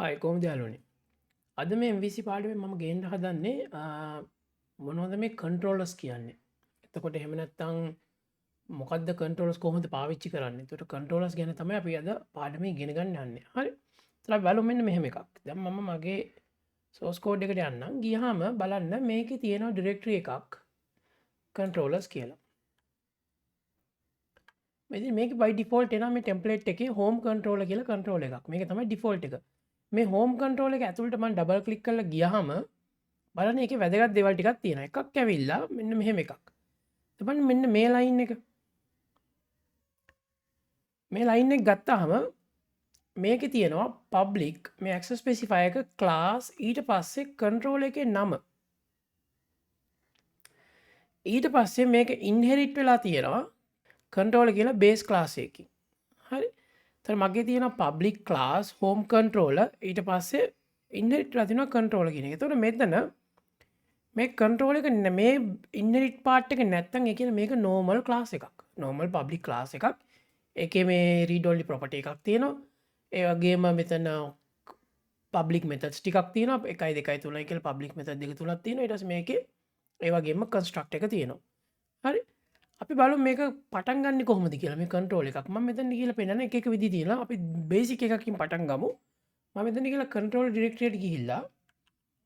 හයි කොහොමද යාළුවනේ? අද මේ MVC පාඩුවේ මම ගේන්න හදන්නේ මොනවද මේ කන්ට්‍රෝලර්ස් කියන්නේ. එතකොට එහෙම නැත්නම් මොකද්ද කන්ට්‍රෝලර්ස් කොහොමද පාවිච්චි කරන්නේ? එතකොට කන්ට්‍රෝලර්ස් ගැන තමයි අපි අද පාඩමේ ඉගෙන ගන්න යන්නේ. හරි. ඒත් අපි බලමු මෙන්න මෙහෙම එකක්. දැන් මම මගේ source code එකට යන්නම්. ගියාම බලන්න මේකේ තියෙනවා directory එකක් controllers කියලා. ඉතින් මේක by default එනවා මේ template එකේ home controller කියලා control එකක්. මේක තමයි default එක. මේ හෝම් කන්ට්‍රෝල් එක ඇතුළට මම ඩබල් ක්ලික් කරලා ගියාම බලන්න ඒකේ වැදගත් දේවල් ටිකක් තියෙනවා. එකක් ඇවිල්ලා මෙන්න මෙහෙම එකක්. බලන්න මෙන්න මේ ලයින් එක. මේ ලයින් එක ගත්තාම මේකේ තියෙනවා public මේ access specifier එක class ඊට පස්සේ control එකේ නම. ඊට පස්සේ මේක inherit වෙලා තියෙනවා controller කියලා base class එකකින්. හරි. තර මගේ තියෙන පබ්ලික් ක්ලාස් හෝම් කන්ට්‍රෝල ඊට පස්සේ ඉන්නරිට් රතින කන්ට්‍රෝල කියන එක. තොට මෙතන මේ කන්ට්‍රෝල එක මේ ඉන්නරිට් පාට් එක නැත්තන් එක මේක නෝමල් ක්ලාස් එකක් නෝමල් පබ්ලික් ක්ලාස් එකක් එක මේ රීඩොල්ලි ප්‍රපට එකක් තියෙනවා. ඒවගේම මෙතන පබ්ලික් මෙතස් ටිකක් තියන එකයි දෙකයි තුළ කියල පබ්ලික් මෙත දෙක තුළත් තියෙන ටස් මේක ඒවගේම කන්ස්ට්‍රක්් එක තියෙනවා. හරි අපි බලු මේක පටන්ගන්න කොහොමද කියලා මේ කන්ට්‍රෝල එකක් ම මෙතන කියල පෙන එක විදි තිලා අපි බේසික එකකින් පටන් ගමු ම මෙතන කියලා කන්ට්‍රෝල් ඩිරෙක්ටරට ගිහිල්ලා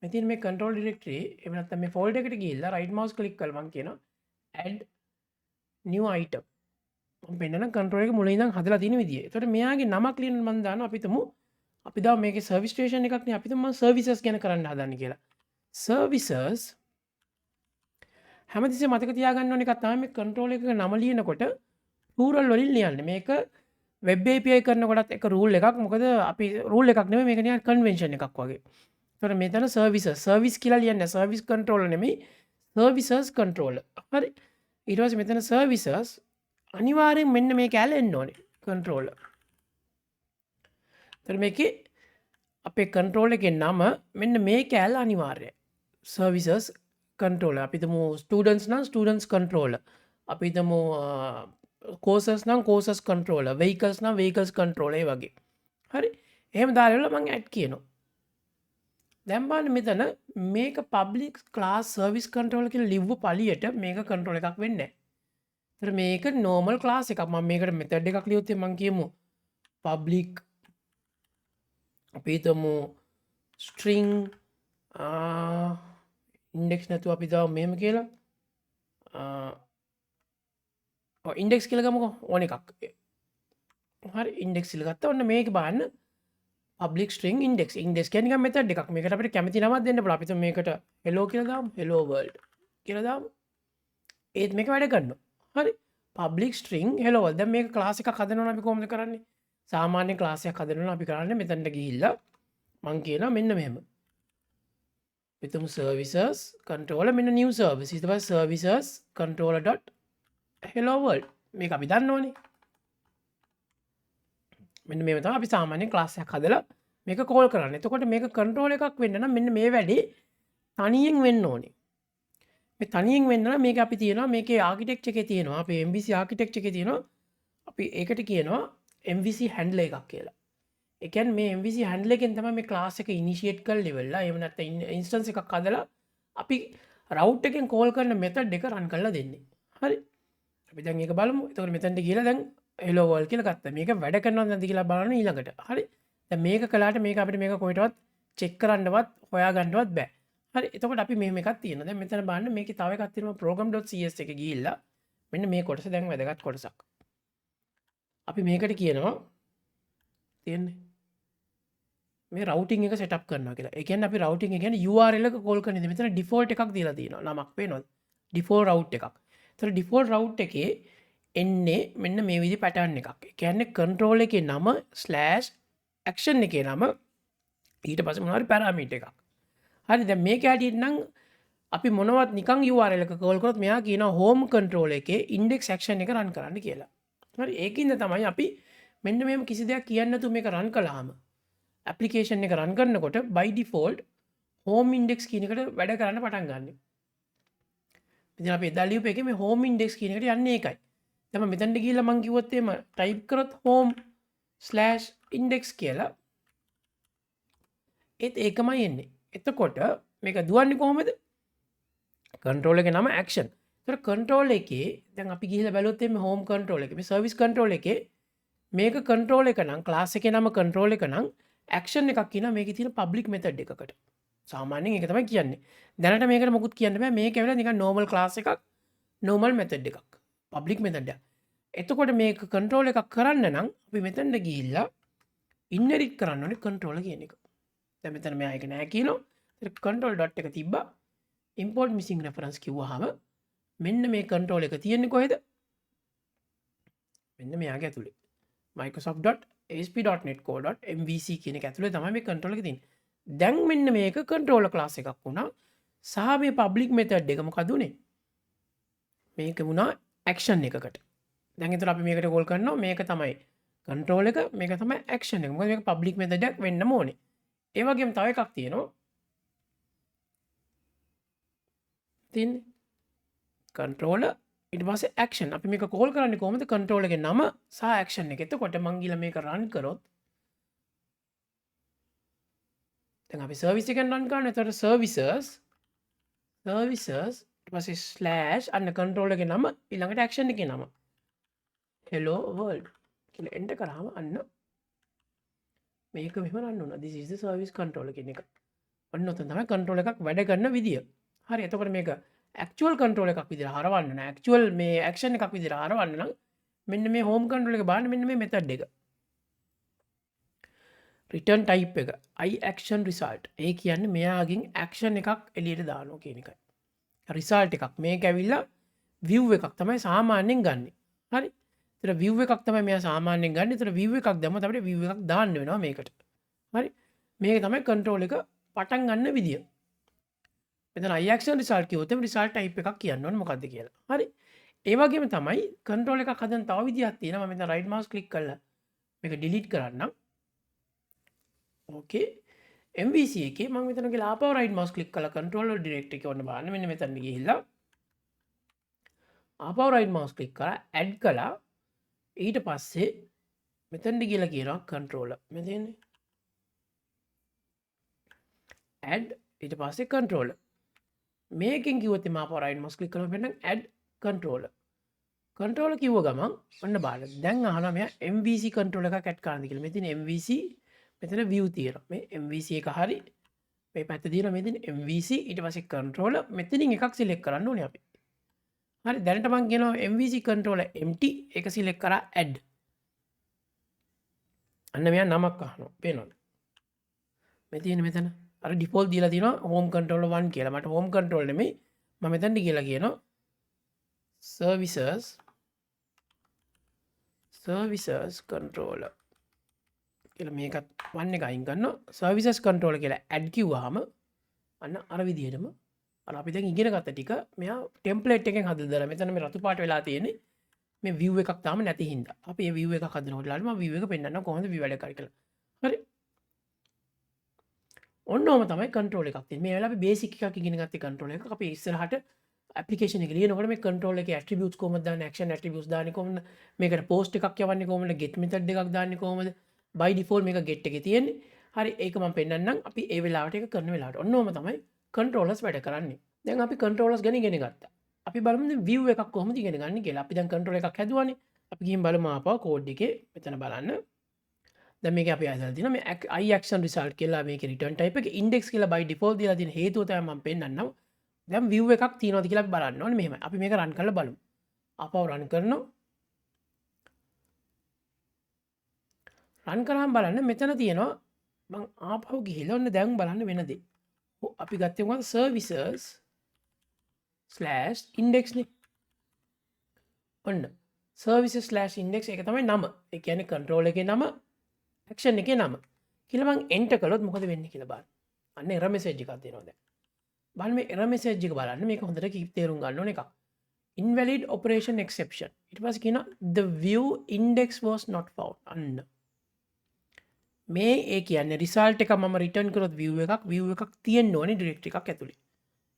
මෙතින් මේ කන්ට්‍රෝල් ඩිරෙක්ටරේ එමනත් මේ ෆෝල්ඩ එකට ගිල්ලා රයිට මවස් කලික් කල්මන් කියන ඇඩ් නිව අයිටම් පෙන්න්න කන්ට්‍රෝල එක මුලින්දම් හදලා තින විදිිය තොට මෙයාගේ නමක් ලියන මන්දාන අපිතමු අපි දා මේක සර්විස්ටේෂන එකක්න අපිතම සර්විසස් ගැන කරන්න හදන්න කියලා සර්විසස් හැමතිසේ මතක තියාගන්න ඕන එකත්තාම කන්ට්‍රෝල එක නමලියනකොට පූරල් වලින් ලියන්න මේක වෙබ්බේපියයි කරනකොටත් එක රූල් එකක් මොකද අපි රූල් එකක් නෙම මේකනය කන්වෙන්ශන එකක් වගේ තොට මෙතන සර්විස සර්විස් කියලා ලියන්න සර්විස් කන්ට්‍රෝල නෙමයි සර්විසස් කන්ට්‍රෝල හරි ඉටවස මෙතන සර්විසස් අනිවාරයෙන් මෙන්න මේ කෑල එන්න ඕනේ කන්ට්‍රෝල තර මේක අපේ කන්ට්‍රෝල එක නම මෙන්න මේ කෑල් අනිවාර්ය සර්විසස් කන්ට්‍රෝල අපිතම ස්ටඩන්ස් නම් ස්ටඩන්ස් කන්ට්‍රෝල අපිතම කෝසස් නම් කෝසස් කන්ට්‍රෝල වෙයිකල්ස් නම් වේකල්ස් කන්ට්‍රෝලේ වගේ හරි එහෙම දාරල මං ඇට් කියනවා දැම්බාන මෙතන මේක පබ්ලික් ලාස් සර්විස් කන්ට්‍රෝල එක ලිව්ව පලියට මේක කන්ට්‍රෝල එකක් වෙන්න තර මේක නෝමල් ලාස් එකක් ම මේකට මෙතඩ් එකක් ලියොත්තේ මං කියමු පබ්ලික් අපිතමු ස්ට්‍රිං ඉන්ඩෙක්ස් නැතු අපි දාව මෙම කියලා ඉන්ඩෙක්ස් කියලගමක ඕන එකක් හරි ඉන්ඩෙක් සිල්ගත්ත ඔන්න මේක බාන්න පබ්ලික් ස්ට්‍රිං ඉන්ඩෙක් ඉන්ඩෙක් කැනික මෙත එකක් මේකට අපට කැමති නමත් දෙන්න අපිත මේකට හෙලෝ කියලදාම් හෙලෝවල් කියලදාම් ඒත් මේක වැඩ ගන්න හරි පබ්ලික් ස්ට්‍රිං හෙලෝවල්ද මේ ලාසික කදනන අපි කොම කරන්නේ සාමාන්‍ය ලාසයක් කදරන අපි කරන්න මෙතැට ගිහිල්ල මං කියන මෙන්න මෙහෙම එතම සර්විසස් කන්ට්‍රෝල මෙන්න නිව සර්විස තව සර්විසස් controller.helloworld මේ අපි දන්න ඕනේ මෙන්න මේ තම අපි සාමාන්‍ය ක්ලාසයක් හදලා මේක කෝල් කරන්න එතකොට මේක කන්ට්‍රෝල එකක් වෙන්න මෙන්න මේ වැඩේ තනියෙන් වෙන්න ඕනේ මේ තනියෙන් වෙන්න මේක අපි තියෙනවා මේක ආකිටෙක්් එක තියෙනවා අප MVC ආකිටෙක්් එක තියෙනවා අපි ඒකට කියනවා MVC හැන්ඩල එකක් කියලා එකන් මේ MVC හැන්ඩලකෙන් තම මේ ක්ලාස් එක ඉනිශේට් කල් ලෙවෙල්ලා එමනත් ඉන්ස්ටන්ස එකක් කදලා අපි රව් එකෙන් කෝල් කරන මෙත දෙක රන් කරලා දෙන්නේ හරි අපි දැන් ඒක බලමු එතකොට මෙතැන්ට කියලා දැන් එලෝවල් කියලා ගත්ත මේක වැඩ කරනවා නැති කියලා බලන්න ඊළඟට හරි දැන් මේක කළාට මේක අපිට මේක කොහෙටවත් චෙක් කරන්නවත් හොයාගන්නවත් බෑ හරි එතකොට අපි මෙහෙම එකක් තියෙනවා දැන් මෙතන බලන්න මේකේ තව එකක් තියෙනවා program.cs එක ගිහිල්ලා මෙන්න මේ කොටස දැන් වැදගත් කොටසක් අපි මේකට කියනවා තියෙන්නේ මේ රවටිං එක සටප් කරන කියලා එකන් අපි රවටිං ගැන URL එක කෝල් කරන මෙතන ඩිෆෝල්ට් එකක් දීලා තියෙනවා නමක් පේනවා ඩිෆෝල්ට් රවුට් එකක්. ඒතර ඩිෆෝල්ට් රවුට් එකේ එන්නේ මෙන්න මේ විදි පැටර්න් එකක්. ඒ කියන්නේ කන්ට්‍රෝල් එකේ නම / ඇක්ෂන් එකේ නම ඊට පස්සේ මොනවා හරි පැරාමීටර් එකක්. හරි දැන් මේක හැටියට නම් අපි මොනවත් නිකන් URL එක කෝල් කරොත් මෙයා කියනවා හෝම් කන්ට්‍රෝල් එකේ ඉන්ඩෙක්ස් ඇක්ෂන් එක රන් කරන්න කියලා. හරි ඒකින්ද තමයි අපි මෙන්න මෙහෙම කිසි දෙයක් කියන්නේ නැතුව මේක රන් කළාම ඇපලිකේෂන් එක රන් කරනකොට by default home index කියන එකට වැඩ කරන්න පටන් ගන්න. ඉතින් අපි එදා ලියපු එකේ මේ home index කියන එකට යන්නේ ඒකයි. දැන් මෙතනට ගිහිල්ලා මම කිව්වොත් එහෙම type කරොත් home/index කියලා ඒත් ඒකමයි එන්නේ. එතකොට මේක දුවන්නේ කොහොමද? කන්ට්‍රෝල් එකේ නම ඇක්ෂන්. ඒතර කන්ට්‍රෝල් එකේ දැන් අපි ගිහිල්ලා බැලුවොත් එimhe හෝම් කන්ට්‍රෝල් එකේ මේ සර්විස් කන්ට්‍රෝල් එකේ මේක කන්ට්‍රෝල් එක නම් ක්ලාස් එකේ නම කන්ට්‍රෝල් එක නම් ඇක්ෂන් එකක් කියනවා මේකේ තියෙන පබ්ලික් මෙතඩ් එකකට. සාමාන්‍යයෙන් ඒක තමයි කියන්නේ. දැනට මේකට මොකුත් කියන්න බෑ. මේක ඇවිල්ලා නිකන් නෝමල් ක්ලාස් එකක්, නෝමල් මෙතඩ් එකක්. පබ්ලික් මෙතඩ් එකක්. එතකොට මේක කන්ට්‍රෝල් එකක් කරන්න නම් අපි මෙතනට ගිහිල්ලා ඉන්හෙරිට් කරන්න ඕනේ කන්ට්‍රෝල් කියන එක. දැන් මෙතන මෙයා එක නෑ කියනවා. ඒත් කන්ට්‍රෝල් ඩොට් එක තිබ්බා. import missing reference කිව්වහම මෙන්න මේ කන්ට්‍රෝල් එක තියෙන්නේ කොහෙද? මෙන්න මෙයාගේ ඇතුලේ. microsoft.asp.netcore.mvc කියන එක ඇතුලේ තමයි මේ කන්ට්‍රෝල් එක තියෙන්නේ. දැන් මෙන්න මේක කන්ට්‍රෝලර් ක්ලාස් එකක් වුණා. සහ මේ පබ්ලික් මෙතඩ් එක මොකද උනේ? මේක වුණා ඇක්ෂන් එකකට. දැන් ඒතර අපි මේකට කෝල් කරනවා මේක තමයි කන්ට්‍රෝල් එක, මේක තමයි ඇක්ෂන් එක. මොකද මේක පබ්ලික් මෙතඩ් එකක් වෙන්නම ඕනේ. ඒ වගේම තව එකක් තියෙනවා. තියන්නේ කන්ට්‍රෝලර් ඊට පස්සේ ඇක්ෂන්. අපි මේක කෝල් කරන්නේ කොහොමද? කන්ට්‍රෝලර් එකේ නම සහ ඇක්ෂන් එක. එතකොට මං ගිහලා මේක රන් කරොත් දැන් අපි සර්විස් එකෙන් රන් කරනවා. එතකොට සර්විසස් ඊට පස්සේ ස්ලෑෂ් අන්න කන්ට්‍රෝලර් එකේ නම ඊළඟට ඇක්ෂන් එකේ නම hello world කියලා එන්ටර් කරාම අන්න මේක මෙහෙම රන් වුණා. this is the service controller කියන එක. ඔන්න ඔතන තමයි කන්ට්‍රෝල් එකක් වැඩ කරන විදිය. හරි. එතකොට මේක ඇක්චුවල් කන්ට්‍රෝල් එකක් විදිහට හරවන්න නම් ඇක්චුවල් මේ ඇක්ෂන් එකක් විදිහට හරවන්න නම් මෙන්න මේ හෝම් කන්ට්‍රෝල් එක බලන්න මෙන්න මේ මෙතඩ් එක. රිටර්න් ටයිප් එක I action result. ඒ කියන්නේ මෙයාගෙන් ඇක්ෂන් එකක් එළියට දානවා කියන එකයි. රිසල්ට් එකක්. මේක ඇවිල්ලා view එකක් තමයි සාමාන්‍යයෙන් ගන්නෙ. හරි. ඒතර view එකක් තමයි මෙයා සාමාන්‍යයෙන් ගන්න. ඒතර view එකක් දැම්මම අපිට view එකක් දාන්න වෙනවා මේකට. හරි. මේක තමයි කන්ට්‍රෝල් එක පටන් ගන්න විදිය. මෙතන I action result කිව්වොත් එම් result type එකක් කියන්න ඕනේ මොකද්ද කියලා. හරි. ඒ වගේම තමයි කන්ට්‍රෝල් එකක් හදන්න තව විදියක් තියෙනවා. මම මෙතන right mouse click කරලා මේක delete කරන්නම්. ඕකේ. MVC එකේ මම මෙතන ගිහලා ආපහු right mouse click කරලා controller directory එක ඔන්න බලන්න. මෙන්න මෙතන ගිහිල්ලා ආපහු right mouse click කරලා add කළා. ඊට පස්සේ මෙතනට ගිහලා කියනවා controller. මෙතන add ඊට පස්සේ controller. මේකෙන් කිව්වොත් එම ආපහු right mouse click කරලා මෙන්න add controller. controller කිව්ව ගමන් ඔන්න බලන්න. දැන් අහනවා මෙයා MVC controller එකක් add කරන්නද කියලා. මෙතන MVC මෙතන view තියෙනවා. මේ MVC එක හරි. මේ පැත්ත තියෙනවා මෙතන MVC ඊට පස්සේ controller මෙතනින් එකක් select කරන්න ඕනේ අපි. හරි. දැනට මම කියනවා MVC controller empty එක select කරා add. අන්න මෙයා නමක් අහනවා. පේනවද? මේ තියෙන මෙතන අර default දීලා තියෙනවා home controller 1 කියලා. මට home controller නෙමෙයි. මම මෙතනට කියලා කියනවා services controller කියලා මේකත් 1 එක අයින් කරනවා. services controller කියලා add කිව්වහම අන්න අර විදිහටම අර අපි දැන් ඉගෙන ගත්ත ටික මෙයා ටෙම්ප්ලේට් එකෙන් හදලා දාලා මෙතන මේ රතු පාට වෙලා තියෙන්නේ මේ view එකක් තාම නැති හින්දා. අපි මේ view එකක් හදනකොට ලාලි මම view එක පෙන්නන්නම් කොහොමද view වැඩ කරන්නේ කියලා. හරි. ඔන්නෝම තමයි control එකක් තියෙන්නේ. මේ වෙලාවේ අපි basic එකක් ඉගෙන ගත්තේ control එකක්. අපි ඉස්සරහට application එක ලියනකොට මේ control එකේ attributes කොහොමද දාන්නේ, action attributes දාන්නේ කොහොමද, මේකට post එකක් යවන්නේ කොහොමද, get method එකක් දාන්නේ කොහොමද, by default මේක get එකේ තියෙන්නේ. හරි. ඒක මම පෙන්නන්නම්. අපි ඒ වෙලාවට ඒක කරන වෙලාවට ඔන්නෝම තමයි controllers වැඩ කරන්නේ. දැන් අපි controllers ගැන ඉගෙන ගත්තා. අපි බලමු දැන් view එකක් කොහොමද ඉගෙන ගන්න කියලා. අපි දැන් control එකක් හැදුවානේ. අපි ගිහින් බලමු ආපහු code එකේ මෙතන බලන්න. දැන් මේක අපි අදලා තියෙනවා මේ I action result කියලා මේකේ return type එක index කියලා by default දීලා තියෙන හේතුව තමයි මම පෙන්නන්නම්. දැන් view එකක් තියෙනවද කියලා අපි බලන්න ඕනේ මෙහෙමයි. අපි මේක run කරලා බලමු. ආපහු run කරනවා. run කරාම බලන්න මෙතන තියෙනවා මම ආපහු ගිහිල්ලා ඔන්න දැන් බලන්න වෙන දේ. අපි ගත්තේ මොකද services/index නේ. ඔන්න services/index එක තමයි නම. ඒ කියන්නේ control එකේ නම action එකේ නම. කියලා මම enter කළොත් මොකද වෙන්නේ කියලා බලන්න. අන්න error message එකක් දෙනවා දැන්. බලන්න මේ error message එක බලන්න මේක හොඳට තේරුම් ගන්න ඕන එකක්. invalid operation exception. ඊට පස්සේ කියනවා the view index was not found. අන්න මේ ඒ කියන්නේ result එක මම return කරොත් view එකක් තියෙන්න ඕනේ directory එකක් ඇතුලේ.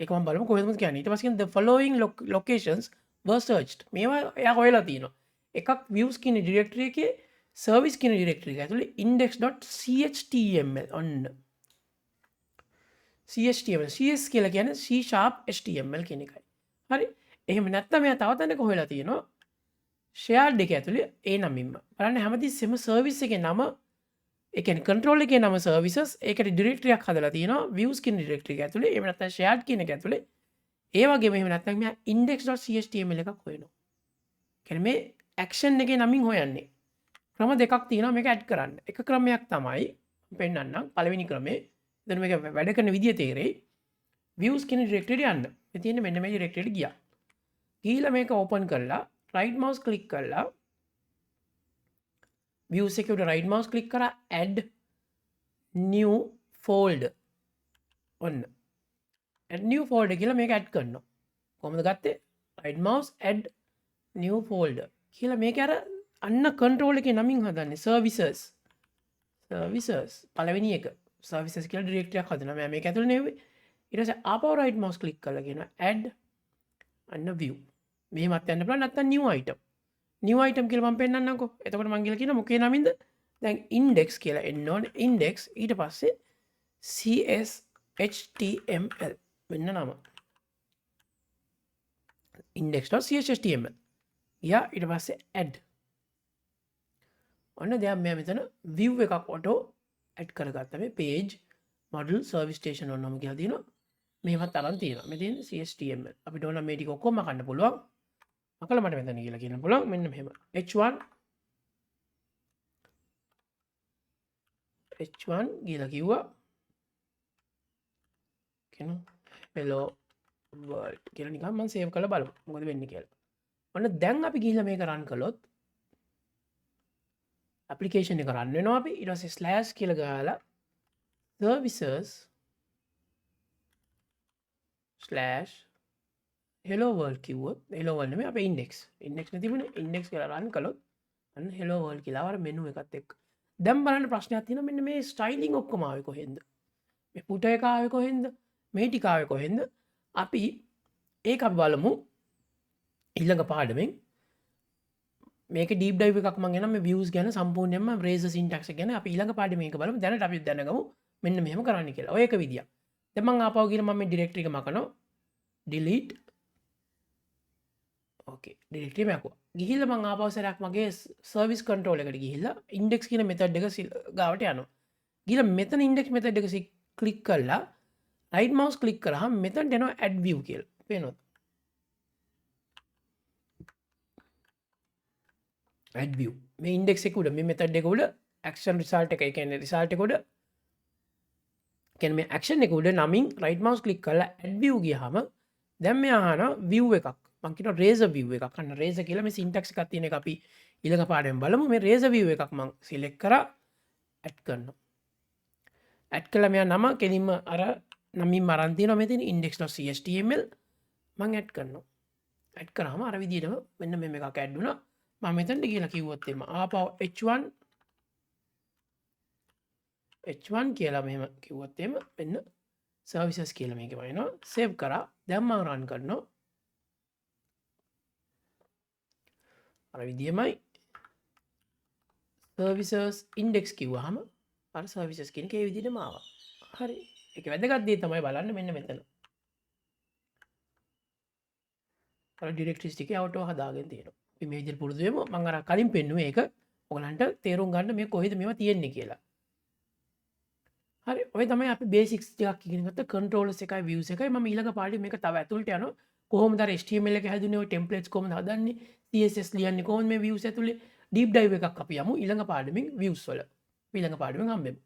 ඒක මම බලමු කොහෙද කියන්නේ. ඊට පස්සේ කියන the following locations were searched. මේවා එයා හොයලා තියෙනවා. එකක් views කියන directory එකේ service කියන directory එක ඇතුලේ index.chtml ඔන්න. CSTML CS කියලා කියන්නේ C# HTML කියන එකයි. හරි. එහෙම නැත්නම් මෙයා තව තැනක හොයලා තියෙනවා shared එක ඇතුලේ ඒ නමින්ම. බලන්න හැමතිස්සෙම සර්විස් එකේ නම ඒ කියන්නේ control එකේ නම services ඒකට directory එකක් හදලා තියෙනවා views කියන directory එක ඇතුලේ. එහෙම නැත්නම් shared කියන එක ඇතුලේ. ඒ වගේම එහෙම නැත්නම් මෙයා index.html එකක් හොයනවා. කියන්නේ මේ action එකේ නමින් හොයන්නේ. ක්‍රම දෙකක් තියෙනවා මේක ඇඩ් කරන්න. එක ක්‍රමයක් තමයි පෙන්නන්නම්. පළවෙනි ක්‍රමේ දැන් මේක වැඩ කරන විදිය තේරෙයි. views කියන directory එක යන්න. මේ තියෙන්නේ මෙන්න මේ directory එකට ගියා. ගිහිල්ලා මේක open කරලා right mouse click කරලා views එකේ උඩ right mouse click කරා add new folder. ඔන්න. add new folder කියලා මේක add කරනවා. කොහොමද ගත්තේ? right mouse add new folder කියලා මේක අර අන්න control එකේ නමින් හදන්නේ services පළවෙනි එක services කියලා directory එකක් හදනවා. මම මේක ඇතුළේ නෙවෙයි. ඊට පස්සේ ආපහු right mouse click කරලා කියනවා add අන්න view. මෙහෙමත් යන්න පුළුවන් නැත්නම් new item කියලා මම පෙන්නන්නම්කෝ. එතකොට මම කියලා කියනවා මොකේ නමින්ද? දැන් index කියලා එන්න ඕනේ. index ඊට පස්සේ CSHTML මෙන්න නම. index.cshtml. යා ඊට පස්සේ add. ඔන්න දැන් මම මෙතන view එකක් auto add කරගත්තා. මේ page model service station ඔන්නම කියලා තියෙනවා. මේවත් අරන් තියෙනවා. මේ තියෙන්නේ CSTML. අපිට ඕන මේ ටික ඔක්කොම කන්න පුළුවන්. මකල මට මෙතන කියලා කියන්න පුළුවන්. මෙන්න මෙහෙම. h1 කියලා කිව්වා. කියනවා hello world කියලා නිකන් මම save කරලා බලමු. මොකද වෙන්නේ කියලා. ඔන්න දැන් අපි ගිහිල්ලා මේක run කළොත් application එක run වෙනවා අපි. ඊට පස්සේ slash කියලා ගහලා services slash hello world කිව්වොත් hello world නෙමෙයි අපේ index නේ තිබුණේ index කියලා run කළොත් අන්න hello world කියලා අර menu එකත් එක්ක දැන් බලන්න ප්‍රශ්නයක් තියෙනවා මෙන්න මේ styling ඔක්කොම ආවේ කොහෙන්ද මේ footer එක ආවේ කොහෙන්ද මේ ටික ආවේ කොහෙන්ද අපි ඒක අපි බලමු ඊළඟ පාඩමෙන් මේක deep dive එකක් මම එනම් මේ views ගැන සම්පූර්ණයෙන්ම razor syntax එක ගැන අපි ඊළඟ පාඩමේ මේක බලමු දැනට අපි දැනගමු මෙන්න මෙහෙම කරන්න කියලා. ඔය එක විදියක්. දැන් මම ආපහු ගිහලා මම මේ directory එක මකනවා. delete. okay directory මකුවා. ගිහිල්ලා මම ආපහු සරයක් මගේ service control එකට ගිහිල්ලා index කියන method එක ගාවට යනවා. ගිහිල්ලා මෙතන index method එක click කරලා right mouse click කරාම මෙතනට එනවා add view කියලා. පේනවද? add view. මේ index එක උඩ මේ method එක උඩ action result එක කියන්නේ result එක උඩ කියන්නේ මේ action එක උඩ නමින් right mouse click කරලා add view ගියාම දැන් මේ අහනවා view එකක්. මම කියනවා razor view එකක්. අන්න razor කියලා මේ syntax එකක් තියෙන එක අපි ඊළඟ පාඩමෙන් බලමු. මේ razor view එකක් මම select කරා add කරනවා. add කළා මෙයා නම කෙලින්ම අර නමින් අරන් තියෙනවා මෙතන index.chtml මම add කරනවා. add කරාම අර විදිහටම මෙන්න මේ එකක් add වුණා. මම මෙතනට ගිහලා කිව්වොත් එimhe ආපහු h1 කියලා මෙහෙම කිව්වොත් එimhe මෙන්න services කියලා මේකේ වයින්නවා save කරා දැන් මම run කරනවා අර විදියමයි services index කිව්වහම අර services කියන එක ඒ විදිහටම ආවා හරි ඒක වැදගත් දේ තමයි බලන්න මෙන්න මෙතන අර directories ටිකේ auto හදාගෙන තියෙනවා අපි මේ විදිහට පුරුදු වෙමු මම අර කලින් පෙන්නුවේ ඒක ඔයගලන්ට තේරුම් ගන්න මේ කොහෙද මේවා තියෙන්නේ කියලා හරි ඔය තමයි අපි බේසික්ස් ටිකක් ඉගෙන ගත්ත controllers එකයි views එකයි මම ඊළඟ පාඩේ මේක තව ඇතුළට යනවා කොහොමද අර HTML එක හැදුනේ ඔය templates කොහොමද හදන්නේ CSS ලියන්නේ කොහොමද මේ views ඇතුලේ deep dive එකක් අපි යමු ඊළඟ පාඩමින් views වල ඊළඟ පාඩමින් හම්බෙමු